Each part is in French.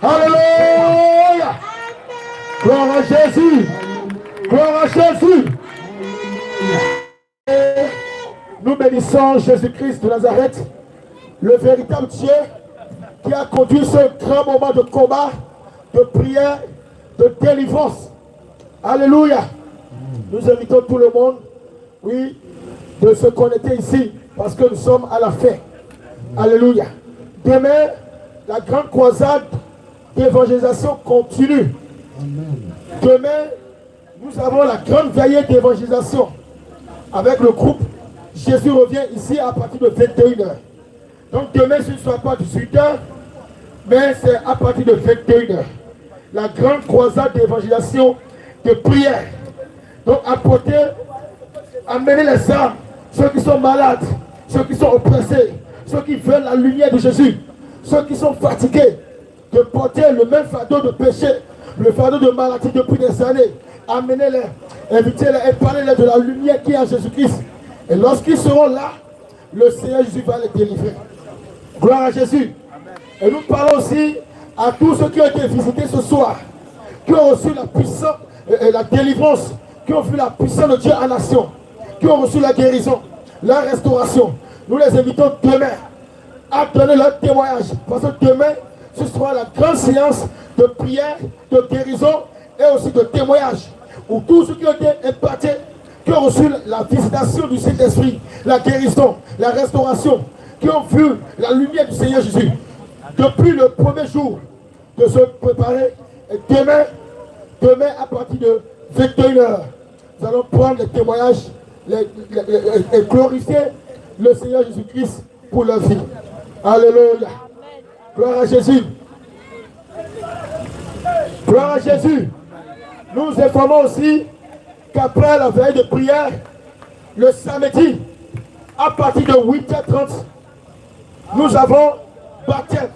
Alléluia. Gloire à Jésus. Gloire à Jésus. Nous bénissons Jésus-Christ de Nazareth, le véritable Dieu qui a conduit ce grand moment de combat, de prière, de délivrance. Alléluia. Nous invitons tout le monde, oui, de se connecter ici parce que nous sommes à la fin. Alléluia. Demain, la grande croisade d'évangélisation continue. Demain, nous avons la grande veillée d'évangélisation avec le groupe Jésus revient ici à partir de 21h. Donc demain, ce ne sera pas 18h, mais c'est à partir de 21h. La grande croisade d'évangélisation, de prière. Donc amener les âmes, ceux qui sont malades, ceux qui sont oppressés, ceux qui veulent la lumière de Jésus, ceux qui sont fatigués, de porter le même fardeau de péché, le fardeau de maladie depuis des années. Amenez-les, invitez-les et parlez-les de la lumière qui est en Jésus-Christ. Et lorsqu'ils seront là, le Seigneur Jésus va les délivrer. Gloire à Jésus. Et nous parlons aussi à tous ceux qui ont été visités ce soir, qui ont reçu la puissance et la délivrance, qui ont vu la puissance de Dieu en nation, qui ont reçu la guérison, la restauration. Nous les invitons demain à donner leur témoignage. Parce que demain, ce sera la grande séance de prière, de guérison et aussi de témoignage. Où tous ceux qui ont été impactés, qui ont reçu la visitation du Saint-Esprit, la guérison, la restauration, qui ont vu la lumière du Seigneur Jésus. Depuis le premier jour de se préparer, et demain à partir de 21h, nous allons prendre les témoignages et glorifier le Seigneur Jésus-Christ pour leur vie. Alléluia. Gloire à Jésus. Gloire à Jésus. Nous informons aussi qu'après la veille de prière, le samedi, à partir de 8h30, nous avons baptême.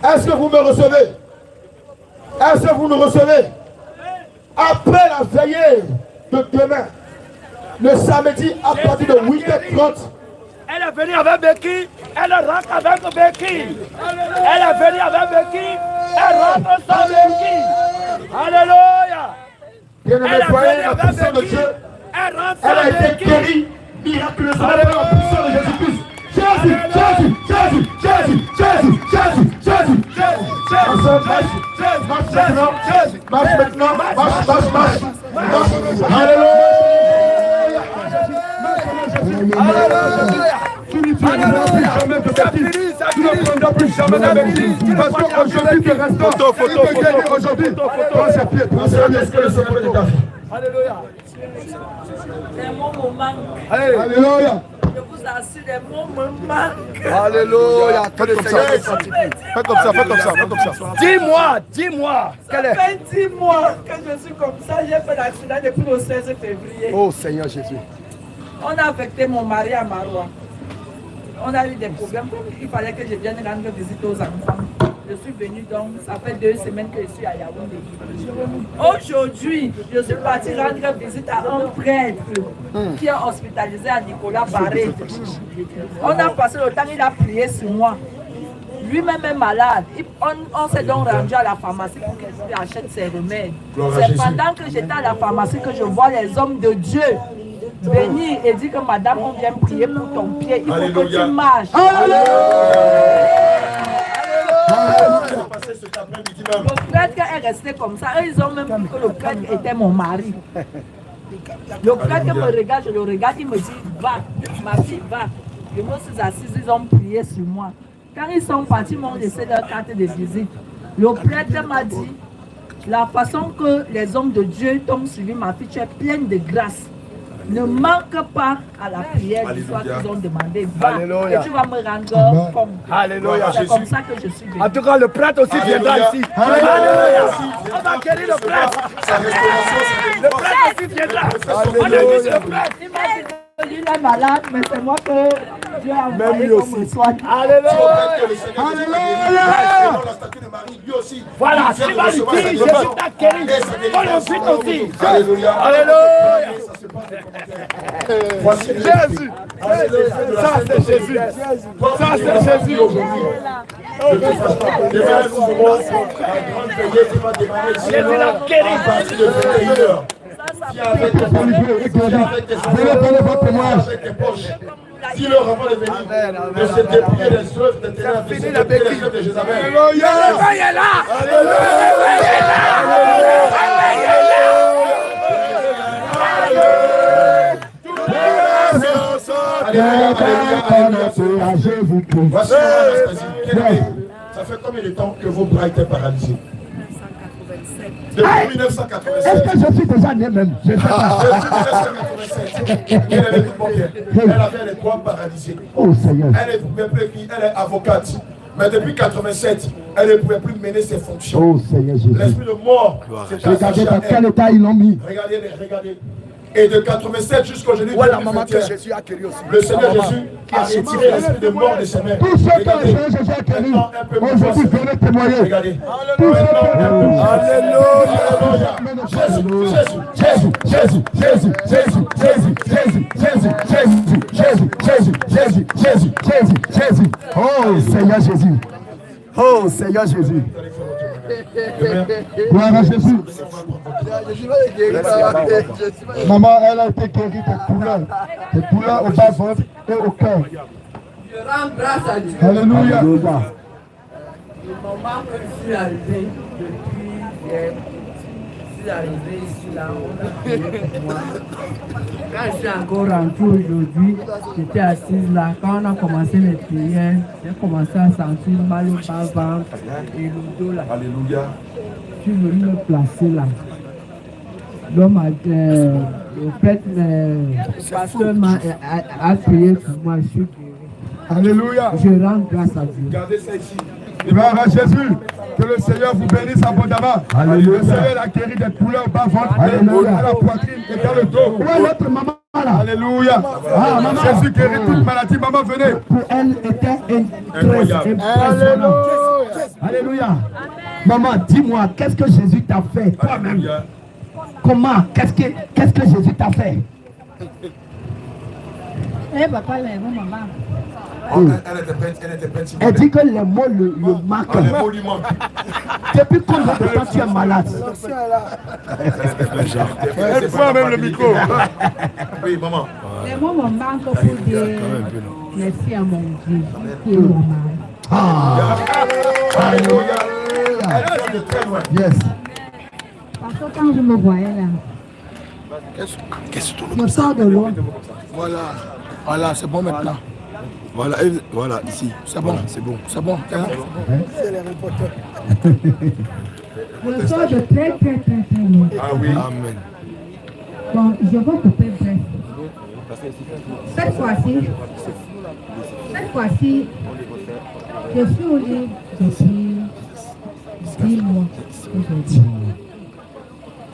Est-ce que vous me recevez? Est-ce que vous nous recevez? Après la veillée de demain, le samedi, à partir de 8h30, elle est venue avec Béki, elle rentre avec Béki. Elle est venue avec Béki, elle rentre sans Béki. Alléluia. Bien-aimés, voyez la puissance de Dieu. Elle a été guérie miraculeusement par la puissance de Jésus-Christ. Jésus, Jésus, Jésus, Jésus, Jésus, Jésus, Jésus, Jésus. Marche maintenant, marche maintenant, marche. Alléluia. Alléluia. Tu ne prendras jamais de bêtises. Tu ne prendras plus jamais de bêtises. Parce qu'aujourd'hui, tu restes aujourd'hui. Prends ses pieds. Prends ses pieds. Est-ce que le Seigneur est ta vie? Alléluia. Les mots me manquent. Alléluia. Je vous assure, les mots me manquent. Alléluia. Faites comme ça. Dis-moi. Ça fait 10 mois que je suis comme ça. J'ai fait l'accident depuis le 16 février. Oh Seigneur Jésus. On a affecté mon mari à Maroua. On a eu des problèmes. Il fallait que je vienne rendre visite aux enfants. Je suis venue donc, ça fait 2 semaines que je suis à Yaoundé. Aujourd'hui, je suis partie rendre visite à un prêtre qui est hospitalisé à Nicolas Barré. On a passé le temps, il a prié sur moi. Lui-même est malade. On s'est donc rendu à la pharmacie pour qu'il achète ses remèdes. C'est pendant que j'étais à la pharmacie que je vois les hommes de Dieu venir et dire que madame, on vient prier pour ton pied. Il faut que tu marches. Le prêtre est resté comme ça. Eux, ils ont même dit que le prêtre était mon mari. Le prêtre me regarde, je le regarde, il me dit, va, ma fille, va. Je me suis assise, ils ont prié sur moi. Quand ils sont partis, ils m'ont laissé leur carte de visite. Le prêtre m'a dit, la façon que les hommes de Dieu t'ont suivi, ma fille, tu es pleine de grâce. Ne manque pas à la prière du soir qu'ils ont demandé. Va, et tu vas me rendre compte. Alléluia. C'est comme ça que je suis venue. En tout cas, le prêtre aussi viendra ici. Alléluia. On va guérir le prêtre. Le prêtre aussi viendra. On invite le prêtre. Il m'a dit que lui est malade, mais c'est moi que Dieu a Même envoyé lui comme aussi. me soigne. Alléluia. Selon la statue de Marie, lui aussi. Voilà, il vient si de va lui recevoir sa dire, Jésus guérison. t'a guéri. Et sa On le délivrance. vit aussi. Alléluia. Alléluia. Ça se passe de commentaire. Voici Jésus. Ça c'est Jésus. Ça c'est Jésus. De toute façon, demain, nous aurons la grande veillée qui va démarrer ici. Jésus l'a guéri. À partir de 21h. Viens avec tes avec tes poches. Dis-leur avant de venir de se déplier les œuvres de ténèbres, de se déplier les œuvres de Jézabel. Le réveil est là. Le réveil est là. Le réveil est Voici Anastasie. Bien-aimée, ça fait combien de temps que vos bras étaient paralysés? Depuis 1987. Est-ce que je suis déjà né même? Je sais pas. Depuis 1987. Elle avait les doigts paralysés. Oh Seigneur. Elle ne pouvait plus écrire, elle est avocate. Mais depuis 1987, elle ne pouvait plus mener ses fonctions. Oh Seigneur Jésus. L'esprit de mort s'est Regardez attaché dans à quel elle. état ils l'ont mis. Regardez, regardez. Et de 87 jusqu'aujourd'hui, Voilà, maman, que Jésus a guéri aussi. le Seigneur Jésus a retiré l'esprit de mort de ses mains. Tous ceux que le Regardez. Seigneur Jésus a guéri, Maintenant, un peu plus aujourd'hui fort. venez témoigner. Regardez. Alléluia. Jésus, Jésus, Jésus, Jésus, Jésus, Jésus, Jésus, Jésus, Jésus, Jésus, Jésus, Jésus, Jésus, Jésus, Jésus. Oh Seigneur Jésus. Oh Seigneur Jésus. Gloire à Jésus. Maman, elle a été guérie de douleurs au bas-ventre et au cœur. Je rends grâce à Dieu. Alléluia. Le moment que je suis arrivé, depuis hier, je suis arrivé ici, là, on a prié pour moi. Quand je suis encore rentré aujourd'hui, j'étais assise là. Quand on a commencé les prières, j'ai commencé à sentir mal au bas-ventre et le dos là. Alléluia. Je suis venu me placer là. L'homme le prêtre, le pasteur a prié pour moi, je suis guéri. Alléluia. Je rends grâce à Dieu. Regardez ça ici. Gloire à Jésus. Que le Seigneur vous bénisse abondamment. Alléluia. Le Seigneur a guéri des douleurs au bas-ventre, à la poitrine et dans le dos. Où est notre maman là? Alléluia. Ah, maman. Jésus guérit toute maladie. Maman, venez. Pour elle était Incroyable. impressionnant. Alléluia. Maman, dis-moi, qu'est-ce que Jésus t'a fait toi-même? Comment? Qu'est-ce que Jésus t'a fait? Eh, papa, là, mon maman. Elle était prête. Elle dit que les mots le marquent. Les mots lui manquent. Depuis combien de temps tu es malade? Elle prend même le micro. Oui, maman. Les mots me manquent pour dire merci à mon Dieu qui est mon mari. Alléluia. Elle vient de très loin. Yes. Parce que quand je me voyais là, je sors de loin. Voilà. Voilà, c'est bon maintenant. Voilà, voilà, ici. C'est bon, c'est bon. C'est bon. Je sors de très loin. Ah oui. Amen. Bon, je vais couper bref. Cette fois-ci, je suis au lit depuis 10 mois aujourd'hui.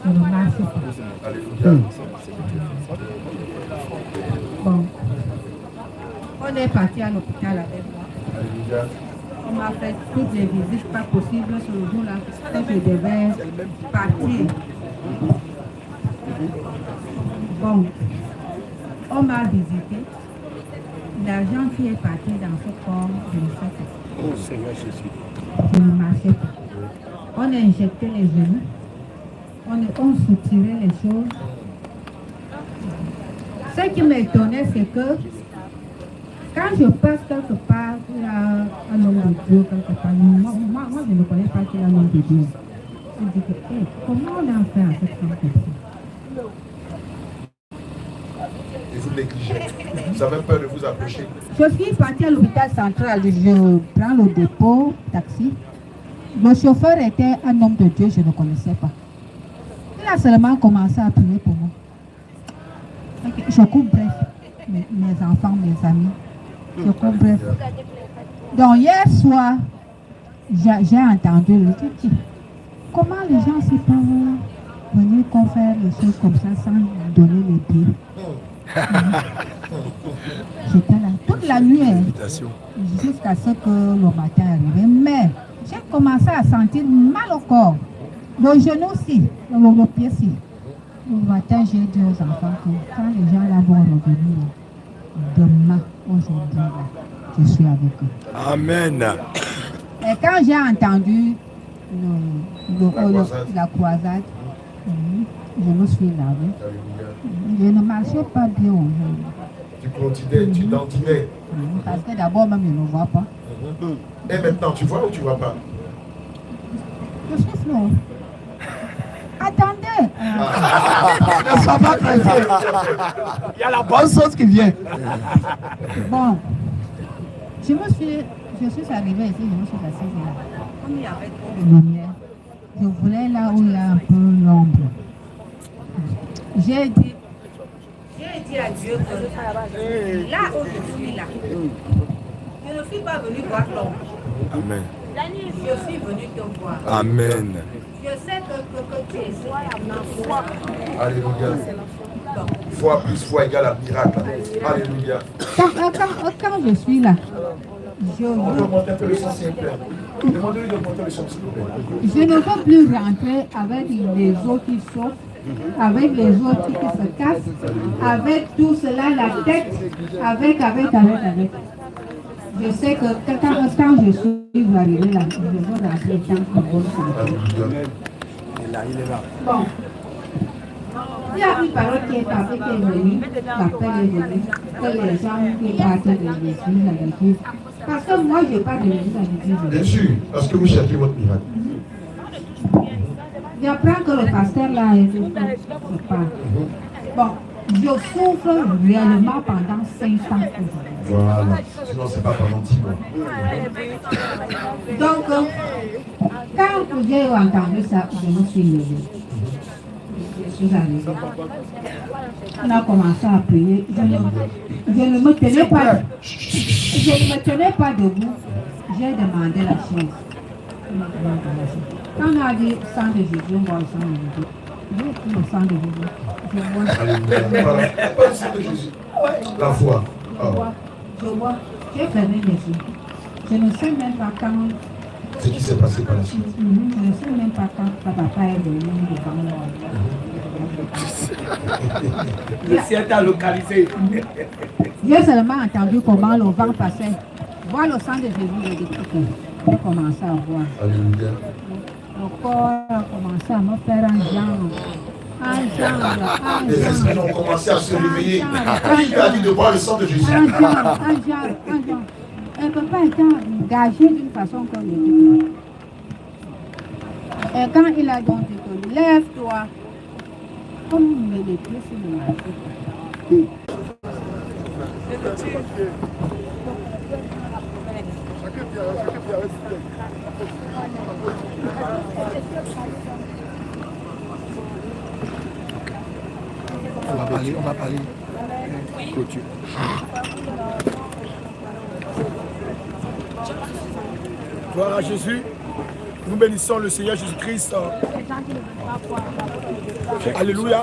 Je ne marche pas. Bon, on est parti à l'hôpital avec moi. On m'a fait toutes les visites pas possibles sur le jour là, que je devais partir. Bon, on m'a visité. L'argent qui est parti dans ce corps, je ne sais pas. Oh Seigneur Jésus. Je ne marchais pas. On a injecté les genoux. On soutirait les choses. Ce qui m'étonnait, c'est que quand je passe quelque part, il y a un homme de Dieu quelque part. Moi, je ne connais pas qu'il y a un homme de Dieu. Je me dis que, hey, comment on a fait à cette femme comme ça? Et vous négligez. Vous avez peur de vous approcher. Je suis partie à l'hôpital central. Je prends le dépôt, taxi. Le chauffeur était un homme de Dieu, je ne connaissais pas. Il a seulement commencé à prier pour moi. Je coupe bref. Mes enfants, mes amis. Je coupe bref. Donc hier soir, j'ai entendu le dit, comment les gens s'y peuvent venir qu'on faire les choses comme ça sans donner les pieds. J'étais là toute la nuit, jusqu'à ce que le matin arrive. Mais j'ai commencé à sentir mal au corps. Le genou aussi, le pied aussi. Le matin, j'ai dit aux enfants que quand les gens là vont revenir, demain, aujourd'hui, là, je suis avec eux. Amen. Et quand j'ai entendu la croisade, je me suis lavé. Je ne marchais pas bien aujourd'hui. Tu continuais, tu dandinais. Parce que d'abord, même, je ne vois pas. Et maintenant, tu vois ou tu ne vois pas? Je suis flou. Attendez. Ne sois pas pressé. Il y a la bonne chose qui vient. Bon, je suis arrivée ici, je me suis assise là. Comme il y avait trop de lumière, je voulais là où il y a un peu l'ombre. J'ai dit à Dieu que là où je suis là, je ne suis pas venue voir l'ombre. Amen. Je suis venue te voir. Amen. Je sais que tu es ma foi. Alléluia. Foi plus foi égale à miracle. Alléluia. Quand je suis là, On peut monter un peu le son, s'il vous plaît. Demandez-lui de monter le son, s'il vous plaît. je ne veux plus rentrer avec les autres qui souffrent, avec les autres qui se cassent, avec tout cela, la tête, avec. Je sais que quand je suis arrivé là, je veux rentrer dans une bonne santé. Bon. Il y a une parole qui est venue, l'appel est venu, que les gens qui partent de l'église à l'église. Parce que moi, je pars de l'église à l'église. Bien sûr, parce que vous cherchez votre miracle. J'apprends que le pasteur là est je parle. Bon, je souffre réellement pendant 5 ans. Voilà, sinon c'est pas pendant 10 mois. Donc, quand j'ai entendu ça, je me suis levée. Je suis arrivée. On a commencé à prier. Je ne me tenais pas debout. J'ai demandé la chose. Quand on a dit sang de Jésus, on voit le sang de Jésus. J'ai pris le sang de Jésus. Alléluia. Voilà. Pas le sang de Jésus. La foi. Je vois. J'ai fermé les yeux. Je ne sais même pas quand. Ce qui s'est passé par la suite. Je ne sais même pas quand papa est venu devant moi. Le ciel t'a localisé. J'ai seulement entendu comment le vent passait. Voir le sang de Jésus, j'ai dit que j'ai commencé à voir. Alléluia. Le corps a commencé à me faire un genre. Les esprits ont commencé à se réveiller. Qui a dit de boire le sang de Jésus? Un genre. Elle ne peut pas être engagée d'une façon comme il dit. Et quand il a donc dit, lève-toi, comme il met les pieds sur le marché. On va parler. Clôture. Gloire à Jésus. Nous bénissons le Seigneur Jésus-Christ. Alléluia.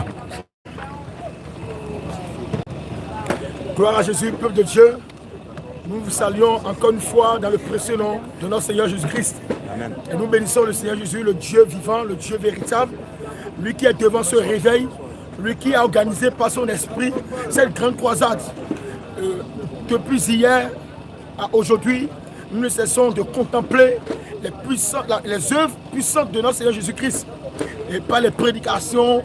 Gloire à Jésus, peuple de Dieu. Nous vous saluons encore une fois dans le précieux nom de notre Seigneur Jésus-Christ. Et nous bénissons le Seigneur Jésus, le Dieu vivant, le Dieu véritable, lui qui est devant ce réveil, lui qui a organisé par son esprit cette grande croisade. Depuis hier à aujourd'hui, nous ne cessons de contempler les œuvres puissantes de notre Seigneur Jésus-Christ. Et par les prédications,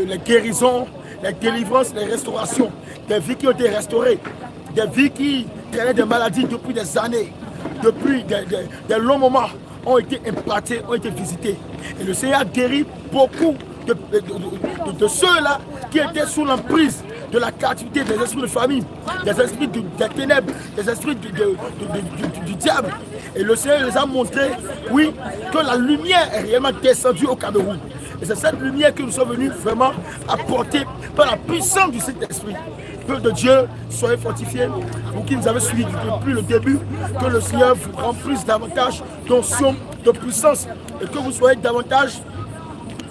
les guérisons, les délivrances, les restaurations, des vies qui ont été restaurées, des vies qui traînaient des maladies depuis des années, depuis des longs moments, ont été implantés, ont été visités. Et le Seigneur a guéri beaucoup de ceux-là qui étaient sous l'emprise de la captivité des esprits de famille, des esprits des ténèbres, des esprits du diable. Et le Seigneur les a montré, oui, que la lumière est réellement descendue au Cameroun. Et c'est cette lumière que nous sommes venus vraiment apporter par la puissance du Saint-Esprit. Peuple de Dieu, soyez fortifiés. Vous qui nous avez suivis depuis le début, que le Seigneur vous remplisse davantage d'onction, de puissance, et que vous soyez davantage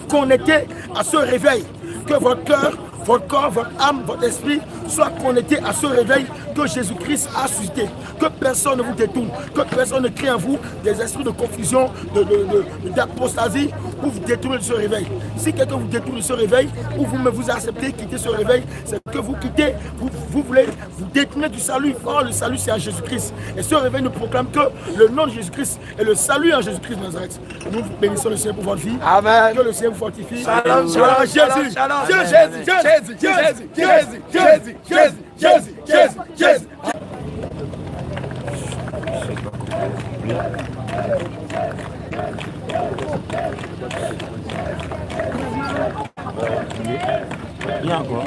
connectés à ce réveil. Que votre cœur votre corps, votre âme, votre esprit soient connectés à ce réveil que Jésus-Christ a suscité. Que personne ne vous détourne, que personne ne crée en vous des esprits de confusion, d'apostasie pour vous détourner de ce réveil. Si quelqu'un vous détourne de ce réveil, ou vous acceptez quitter ce réveil, c'est que vous quittez, vous voulez vous détourner du salut. Or, le salut, c'est à Jésus-Christ. Et ce réveil ne proclame que le nom de Jésus-Christ et le salut en Jésus-Christ de Nazareth. Nous bénissons le Seigneur pour votre vie. Amen. Que le Seigneur vous fortifie. Shalom, Gloire à shalom, Jésus. shalom, Jésus, Jésus, Jésus, Jésus, Jésus, Jésus, Jésus, Jésus, Jésus. Bien encore.